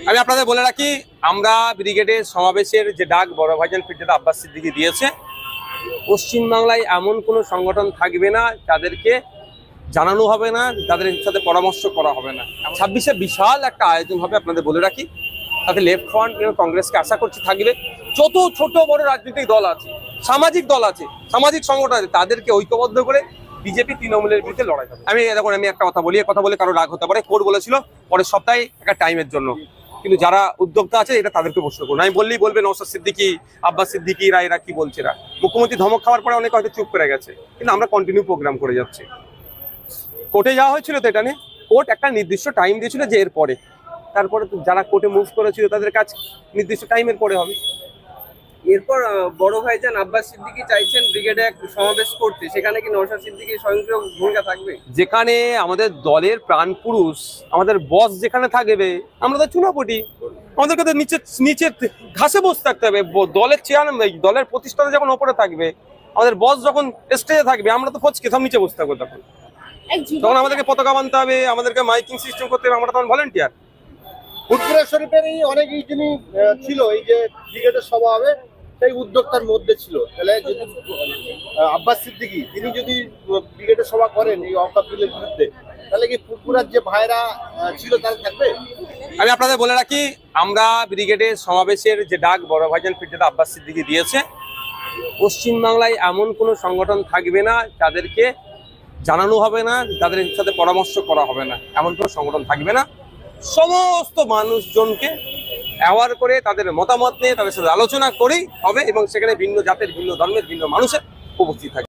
আমি আপনাদের বলে রাখি, আমরা ব্রিগেডের সমাবেশের যে ডাক বড় ভাইজান ফিরজাদা আব্বাস সিদ্দিকী দিয়েছে, পশ্চিমবাংলায় এমন কোনো সংগঠন থাকবে না যাদেরকে জানানো হবে না, যাদের সাথে পরামর্শ করা হবে না। 26-এ বিশাল একটা আয়োজন হবে আপনাদের বলে রাখি। তাতে লেফট ফ্রন্ট এবং কংগ্রেসকে আশা করছি থাকবে। যত ছোট বড় রাজনৈতিক দল আছে, সামাজিক দল আছে, সামাজিক সংগঠন আছে, তাদেরকে ঐক্যবদ্ধ করে বিজেপি তৃণমূলের বিরুদ্ধে লড়াই হবে। আমি একটা কথা বলি, কথা বলে কারো রাগ হতে পারে। কোর্ট বলেছিল পরের সপ্তাহে একটা টাইমের জন্য, কিন্তু যারা উদ্যোক্তা আছে এটা তাদেরকে প্রশ্ন করুন। আমি বললেই বলবে নওশাদ সিদ্দিকী, আব্বাস সিদ্দিকী, এরা কি বলছে। মুখ্যমন্ত্রী ধমক খাওয়ার পরে অনেকে হয়তো চুপ করে গেছে, কিন্তু আমরা কন্টিনিউ প্রোগ্রাম করে যাচ্ছি। কোর্টে যাওয়া হয়েছিল তো, এটা নিয়ে কোর্ট একটা নির্দিষ্ট টাইম দিয়েছিল যে এর পরে, তারপরে তো যারা কোর্টে মুভ করেছিল তাদের কাজ নির্দিষ্ট টাইমের পরে হবে। এরপর বড় ভাইজান আব্বাস সিদ্দিকী চাইছেন ব্রিগেডে এক সমাবেশ করতে, সেখানে কি নওশাদ সিদ্দিকীর স্বয়ংক্রিয় ভূমিকা থাকবে? যেখানে আমাদের দলের প্রাণ পুরুষ, আমাদের বস যেখানে থাকবে, আমরা তো চুনাপটি, আমাদেরকে তো নিচে ঘাসে বসে থাকতে হবে। দলের চেয়ার, দলের প্রতিষ্ঠাতা যখন ওপরে থাকবে, আমাদের বস যখন স্টেজে থাকবে, আমরা তো ফচকে সব নিচে বসে থাকবো। তখন আমাদেরকে পতাকা বানতে হবে, আমাদেরকে মাইকিং সিস্টেম করতে হবে, আমরা তখন ভলেন্টিয়ার। ফুটপুরা শরীফের অনেকেই যিনি ছিল, এই যে ব্রিগেডের সভা হবে সেই উদ্যোক্তার মধ্যে ছিল। তাহলে যদি আব্বাস সিদ্দিকী তিনি যদি ব্রিগেডের সভা করেন এই অকাপ বিলের বিরুদ্ধে, তাহলে কি ফুটপুরার যে ভাইরা ছিল তারা থাকবে? আমি আপনাদের বলে রাখি, আমরা ব্রিগেডের সমাবেশের যে ডাক বড় ভাইজান ফিরজাদা আব্বাস সিদ্দিকী দিয়েছে, পশ্চিমবাংলায় এমন কোনো সংগঠন থাকবে না যাদেরকে জানানো হবে না, যাদের সাথে পরামর্শ করা হবে না, এমন কোনো সংগঠন থাকবে না। সমস্ত মানুষজনকে অ্যাওয়ার করে তাদের মতামত নিয়ে তাদের সাথে আলোচনা করেই হবে, এবং সেখানে ভিন্ন জাতের, ভিন্ন ধর্মের, ভিন্ন মানুষের উপস্থিত থাকবে।